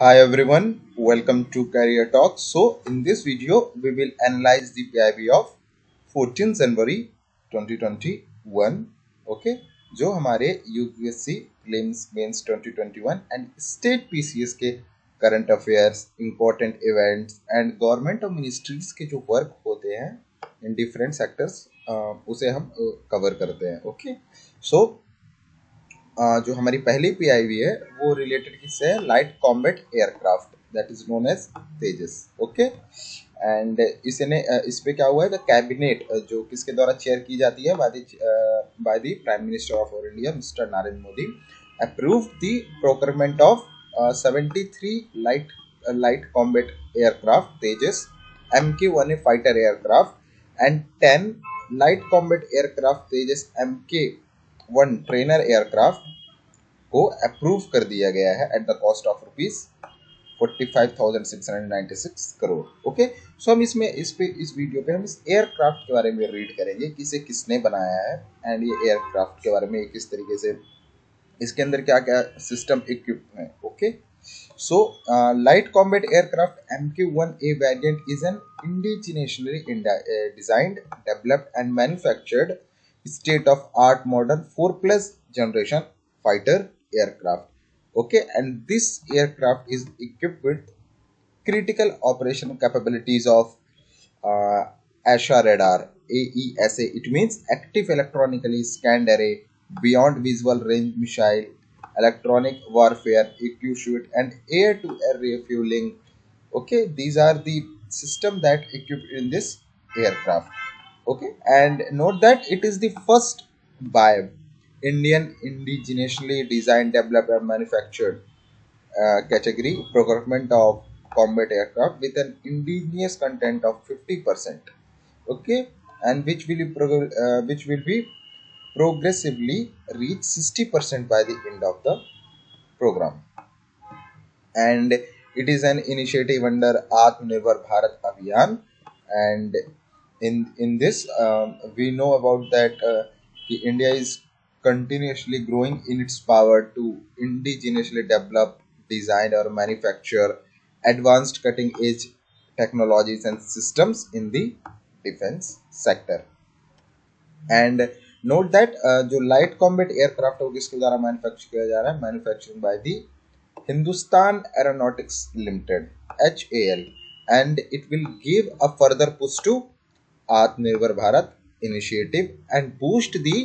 Hi everyone, welcome to Career Talk. So in this video, we will analyze the PIB of 14 January 2021. Okay, जो हमारे UPSC prelims mains 2021 and state PCS के current affairs, important events and government और ministries के जो work होते हैं in different sectors उसे हम कवर करते हैं. ओके, सो जो हमारी पहली पीआईवी है वो रिलेटेड किससे है? Light combat aircraft that is known as Tejas. Okay, and इस पे क्या हुआ है? द कैबिनेट जो किसके द्वारा चेयर की जाती है? By the prime minister of our India mister Narendra Modi approved the procurement of 73 light combat aircraft Tejas MK-1A fighter aircraft and 10 light combat aircraft Tejas MK-1 trainer aircraft को अप्रूव कर दिया गया है at the cost of ₹45,696 crore. Okay, so हम इस video पे हम इस एयरक्राफ्ट के बारे में रीड करेंगे कि इसे किसने बनाया है एंड ये एयरक्राफ्ट के बारे में किस तरीके से इसके अंदर क्या क्या सिस्टम इक्विप्ड है. Okay, so light combat aircraft MQ-1A variant is an indigenously designed, developed and manufactured state-of-art modern 4 plus generation fighter aircraft. Okay, and this aircraft is equipped with critical operational capabilities of ASA radar. AESA, it means active electronically scanned array, beyond visual range missile, electronic warfare, EQ and air-to-air refueling. Okay, these are the system that equipped in this aircraft. Okay, and note that it is the first by Indian indigenously designed, developed and manufactured category procurement of combat aircraft with an indigenous content of 50%. Okay, and which will be progressively reach 60% by the end of the program. And it is an initiative under Atmanirbhar Bharat Abhiyan, and in this we know about that India is continuously growing in its power to indigenously develop, design or manufacture advanced cutting edge technologies and systems in the defense sector. And note that जो light combat aircraft है वो किसके द्वारा manufacture किया जा रहा है? Manufacturing by the Hindustan aeronautics limited HAL, and it will give a further push to Atmanirbhar Bharat initiative and boost the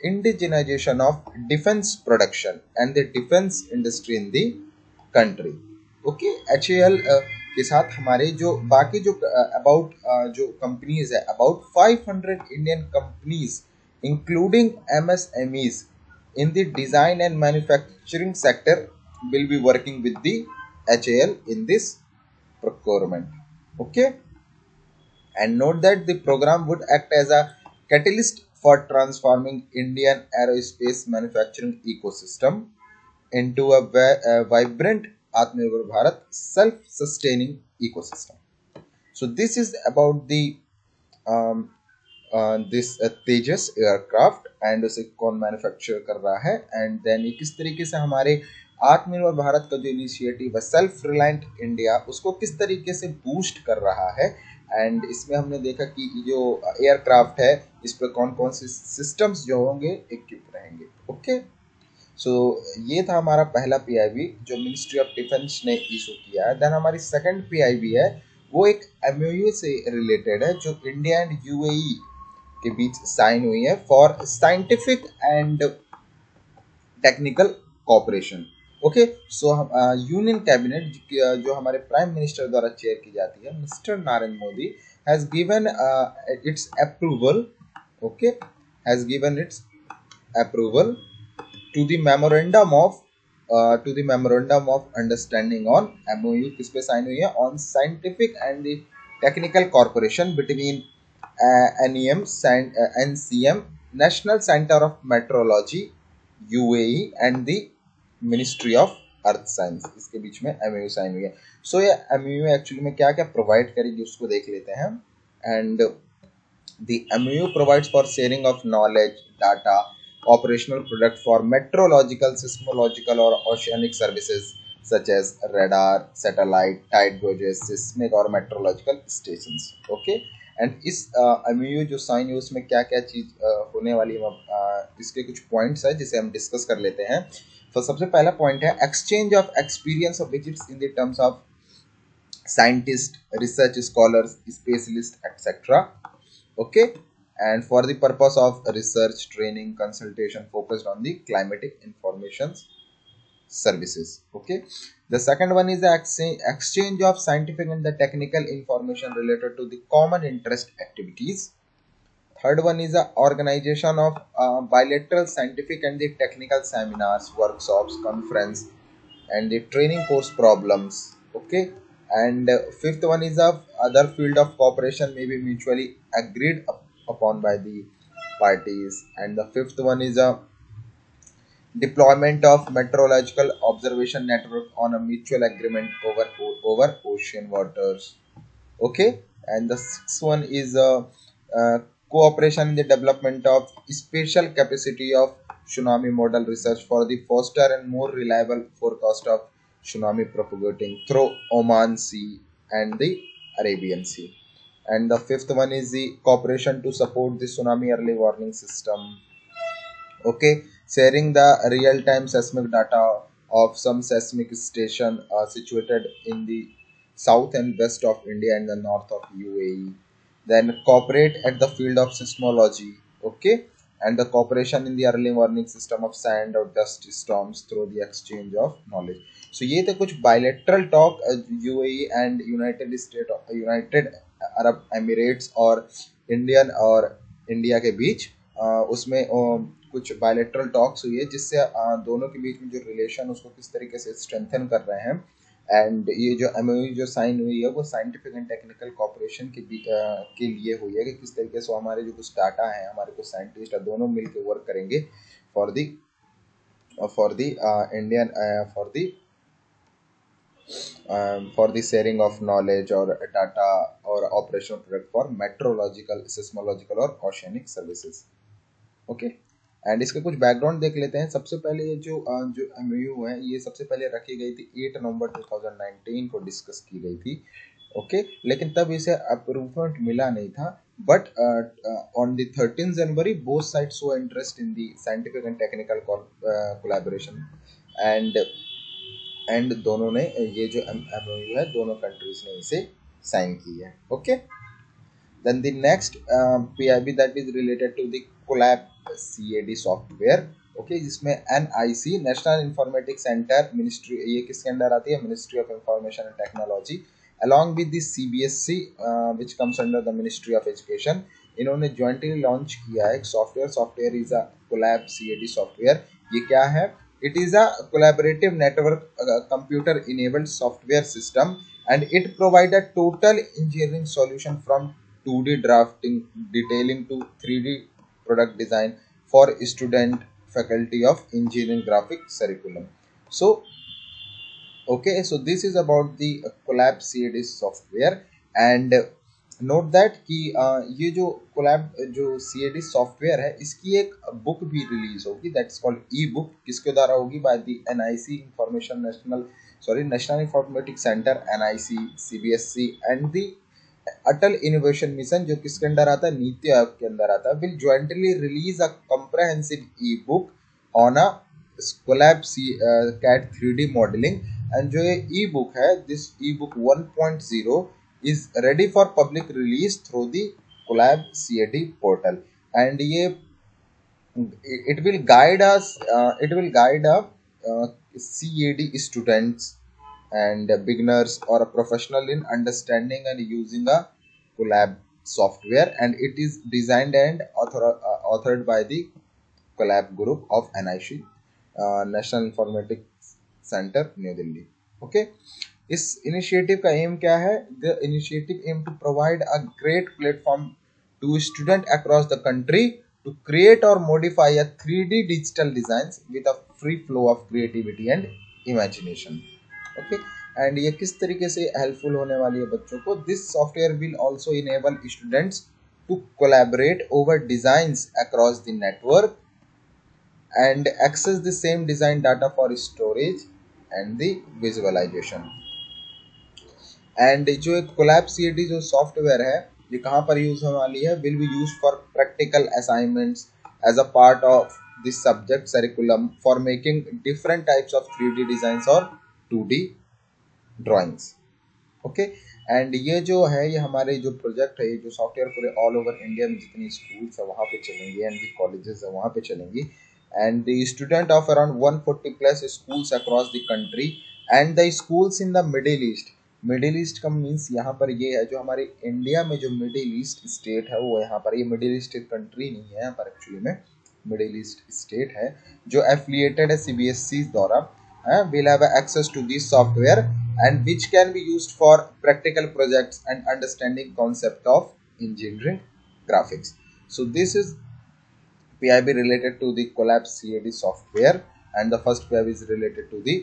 indigenization of defense production and the defense industry in the country. Okay, HAL के साथ हमारे जो बाकी जो about जो companies है, about 500 Indian companies including MSMEs in the design and manufacturing sector will be working with the HAL in this procurement. Okay, and note that the program would act as a catalyst for transforming Indian aerospace manufacturing ecosystem into a vibrant Atmanirbhar Bharat self-sustaining ecosystem. So this is about the this Tejas aircraft and उसे कौन manufacture कर रहा है and then ये किस तरीके से हमारे आत्मनिर्भर भारत का जो इनिशिएटिव है सेल्फ रिलायंट इंडिया उसको किस तरीके से बूस्ट कर रहा है. एंड इसमें हमने देखा कि जो एयरक्राफ्ट है इस पर कौन कौन से सिस्टम्स जो होंगे इक्विप रहेंगे. ओके, सो ये था हमारा पहला पीआईबी जो मिनिस्ट्री ऑफ डिफेंस ने इशू किया है. देन हमारी सेकंड पीआईबी है वो एक MOU से रिलेटेड है जो इंडिया एंड UAE के बीच साइन हुई है for scientific and technical cooperation. Okay, so union cabinet जो हमारे प्राइम मिनिस्टर द्वारा चेयर की जाती है mister Narendra Modi has given it's approval. Okay, has given it's approval to the memorandum of understanding on MOU किस पे साइन हुई है? on scientific and the technical cooperation between NCM National Center of Meteorology UAE and the Ministry of Earth Science. इसके बीच में MOU sign हुई है. सो ये MOU actually में क्या क्या प्रोवाइड करेगी उसको देख लेते हैं. And the MOU provides for sharing of knowledge, data, operational product for meteorological, seismological or oceanic services, such as radar, satellite, tide gauges, seismic और meteorological stations. Okay, and इस MOU जो साइन हुई उसमें क्या क्या चीज होने वाली है, इसके कुछ पॉइंट्स है जिसे हम डिस्कस कर लेते हैं. तो सबसे पहला पॉइंट है exchange of experience of visits in the terms of scientists, research scholars, specialists, etc. Okay, and for the purpose of research, training, consultation focused on the climatic information services. Okay, the second one is the exchange of scientific and the technical information related to the common interest activities. Third one is the organization of bilateral scientific and the technical seminars, workshops, conference, and the training course problems. Okay, and fifth one is of other field of cooperation may be mutually agreed upon by the parties. And the fifth one is a deployment of meteorological observation network on a mutual agreement over ocean waters. Okay, and the sixth one is cooperation in the development of spatial capacity of tsunami model research for the faster and more reliable forecast of tsunami propagating through Oman Sea and the Arabian Sea. And the fifth one is the cooperation to support the tsunami early warning system. Okay, sharing the real-time seismic data of some seismic station situated in the south and west of India and the north of UAE. Then cooperate at the field of seismology. Okay, and the cooperation in the early warning system of sand or dust storms through the exchange of knowledge. So ये थे कुछ bilateral talk UAE and United Arab Emirates और Indian और India के बीच उसमें कुछ bilateral talks हुई है जिससे दोनों के बीच में जो रिलेशन उसको किस तरीके से स्ट्रेंथन कर रहे हैं. एंड ये जो MOU जो साइन हुई है वो साइंटिफिक एंड टेक्निकल कॉपरेशन के लिए हुई है कि किस तरीके से हमारे जो कुछ डाटा है, हमारे कुछ साइंटिस्ट है, दोनों मिलकर वर्क करेंगे for the Indian for the sharing of knowledge or data or operational product for meteorological, seismological और oceanic services. ओके, एंड इसका कुछ बैकग्राउंड देख लेते हैं. सबसे पहले ये जो MOU है ये सबसे पहले रखी गई थी 8 नवंबर 2019 को डिस्कस की गई थी. ओके, लेकिन तब इसे अप्रूवमेंट मिला नहीं था. But on the 13 January both side show interest in the scientific and technical collaboration and दोनों ने ये जो MOU है दोनों कंट्रीज ने इसे साइन की है. Okay, then the next PIB that is related to the collab CAD software. Okay, जिसमें NIC national informatics centre ministry, ये किसके अंडर आती है, ministry of information and technology, along with the CBSE which comes under the ministry of education. इन्होंने jointly launch किया है एक software is a collab CAD software. ये क्या है? It is a collaborative network computer enabled software system and it provide a total engineering solution from 2D drafting detailing to 3D product design for student faculty of engineering graphic curriculum. So okay, so this is about the collab CAD software and note that कि ये जो collab जो CAD software है इसकी एक book भी release होगी that's called E book. किसके द्वारा होगी? By the NIC national informatics centre, NIC, CBSE and the Atal innovation mission जो किसके अंदर आता है? नीति आयोग के अंदर आता है. Will jointly release a comprehensive e book on a collab CAD 3D modelling. And जो ये ई बुक है, this e book 1.0 is ready for public release through the collab CAD portal and ये it will guide CAD students and beginners or a professional in understanding and using a collab software, and it is designed and authored by the collab group of NIC National Informatics Center, New Delhi. Okay, इस initiative का aim क्या है? The initiative aim to provide a great platform to student across the country to create और modify a 3D digital designs with a free flow of creativity and imagination. Okay, and ये किस तरीके से helpful होने वाली है बच्चों को? This software will also enable students to collaborate over designs across the network and access the same design data for storage and the visualisation. And जो एक कोलैब सीएडी जो सॉफ्टवेयर है ये कहाँ पर यूज होने वाली है, will be use for practical assignments as a part of this subject curriculum for making different types of 3D designs और 2D ड्राइंग्स। ओके एंड ये जो है ये हमारे जो प्रोजेक्ट है, ये जो सॉफ्टवेयर पूरे ऑल ओवर इंडिया में जितनी स्कूल्स है वहाँ पे चलेंगे एंड द कॉलेजेस है वहाँ पे चलेंगी and the student of around 140 plus schools across the country and the schools in the middle east. Middle east का मीन्स यहाँ पर ये है जो हमारे इंडिया में जो मिडिल ईस्ट स्टेट है वो यहाँ पर, ये मिडिल ईस्ट कंट्री नहीं है यहाँ पर, एक्चुअली में मिडिल ईस्ट स्टेट है जो एफिलिएटेड है सीबीएसई द्वारा, will have access to this software and which can be used for practical projects and understanding concept of engineering graphics. So this is PIB related to the Collab CAD software, and the first PIB is related to the,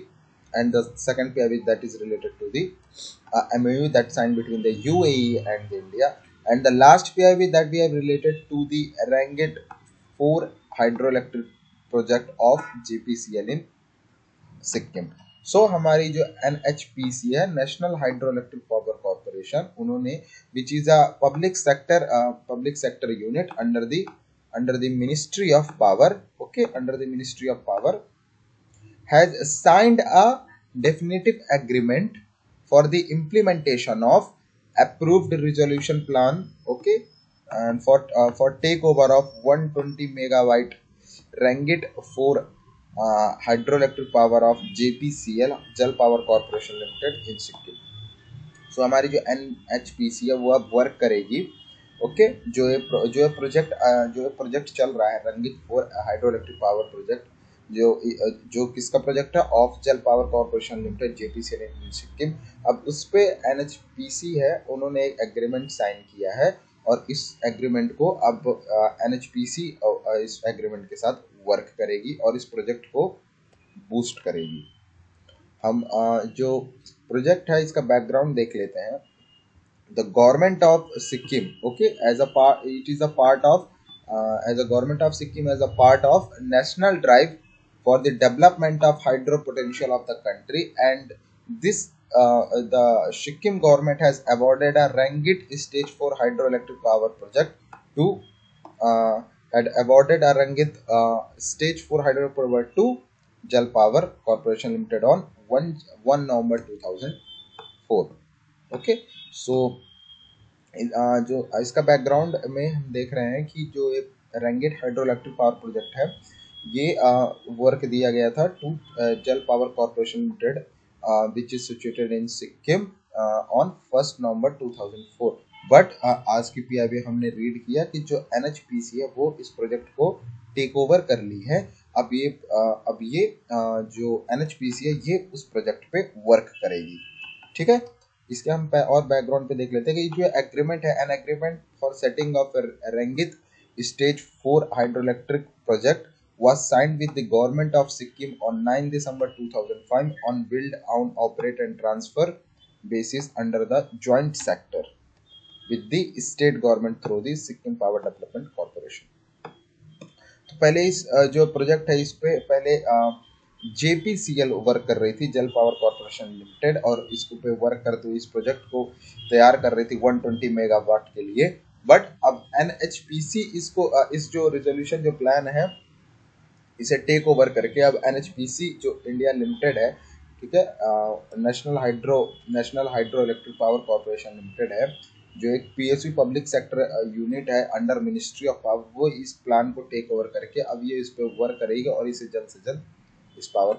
and the second PIB that is related to the MOU that signed between the UAE and the India, and the last PIB that we have related to the Rangit 4 hydroelectric project of JPCL in Sikkim. सो हमारी जो NHPC है, national hydroelectric power corporation, उन्होंने which is a public sector unit under the ministry of power, okay, under the ministry of power has signed a definitive agreement for the implementation of approved resolution plan, okay, and for takeover of 120 megawatt Rangit 4 hydroelectric power of JPCL जल power corporation limited इन सिक्किम। सो हमारी जो NHPC है वो अब work करेगी, okay, जो project चल रहा है रंगित 4 हाइड्रोइलेक्ट्रिक पावर प्रोजेक्ट, जो किसका प्रोजेक्ट है, ऑफ जल पावर कॉर्पोरेशन लिमिटेड JPCL इन सिक्किम। अब उस पे NHPC है, उन्होंने एक एग्रीमेंट साइन किया है और इस एग्रीमेंट को अब NHPC इस एग्रीमेंट के साथ वर्क करेगी और इस प्रोजेक्ट को बूस्ट करेगी। हम जो प्रोजेक्ट है इसका बैकग्राउंड देख लेते हैं। The government of Sikkim, okay, as a part, it is a part of as a government of Sikkim as a part of national drive for the development of hydro potential of the country, and this the Sikkim government has awarded a Rangit stage 4 hydroelectric power project to had awarded a Rangit stage 4 hydroelectric power to Jal Power Corporation Limited on 1 November 2004, okay। so जो इसका background में हम देख रहे हैं कि जो एक रंगीट हाइड्रोइलेक्ट्रिक पावर प्रोजेक्ट है ये वर्क दिया गया था टू जल power corporation limited which is situated in Sikkim on 1 November 2004। But आज की पीआईबी हमने रीड किया कि जो NHPC है वो इस प्रोजेक्ट को टेक ओवर कर ली है। अब ये जो NHPC है ये उस प्रोजेक्ट पे वर्क करेगी, ठीक है। इसके हम और बैकग्राउंड पे देख लेते हैं कि जो एग्रीमेंट है, an agreement for setting of Rangit stage 4 hydroelectric project was signed with the government of Sikkim on 9 December 2005 on build, own, operate and transfer basis under the joint sector with the state government through the Sikkim Power Development Corporation। तो पहले इस जो project है इस पे पहले JPCL work कर रही थी, जल पावर कॉर्पोरेशन लिमिटेड, और इसको पे वर्क करते हुए इस प्रोजेक्ट को तैयार कर रही थी 120 मेगावाट के लिए। बट अब NHPC इसको इस जो रिजोल्यूशन जो प्लान है इसे टेक ओवर करके अब NHPC जो इंडिया लिमिटेड है, ठीक है, national hydro electric power corporation limited है, जो एक PSU पब्लिक सेक्टर यूनिट है अंडर मिनिस्ट्री ऑफ पावर, वो इस प्लान को टेक ओवर करके अब ये इस पे वर्क करेगी और इसे जल्द से जल्द इस पावर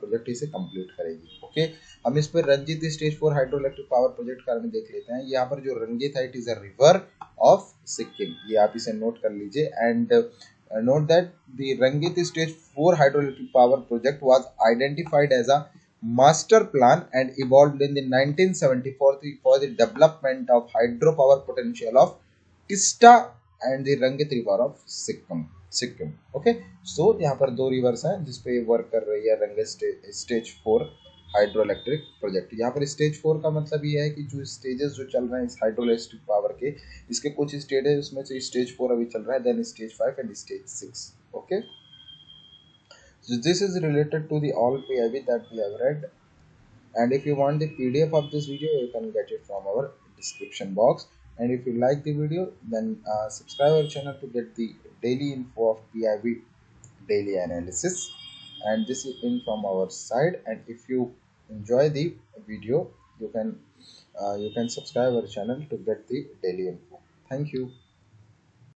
प्रोजेक्ट इसे कंप्लीट करेगी, ओके। हम इस पर Ranjit stage 4 hydro electric power project के बारे में देख लेते हैं। यहाँ पर जो रंजीत है it is a river of Sikkim, ये आप इसे नोट कर लीजिए। And note that the Rangit Stage 4 hydroelectric power project was identified as a master plan and evolved in the 1974 for the development of hydropower potential of Tista and the Rangit River of Sikkim, okay। so यहाँ पर दो reverse हैं जिसपे work कर रही है रंगित stage 4 hydro electric project. यहाँ पर स्टेज 4 का मतलब ये है कि जो स्टेजेस जो चल रहे हैं इस हाइड्रो इलेक्ट्रिक पावर के, इसके कुछ स्टेज है उसमें से स्टेज 4 अभी चल रहा है, then stage 5 and stage 6, okay. So this is related to the all PIV that we have read. And if you want the PDF of this video, you can get it from our description box. And if you like the video, then subscribe our channel to get the daily info of PIV daily analysis. And this is in from our side. And if you enjoy the video, you can subscribe our channel to get the daily info. Thank you.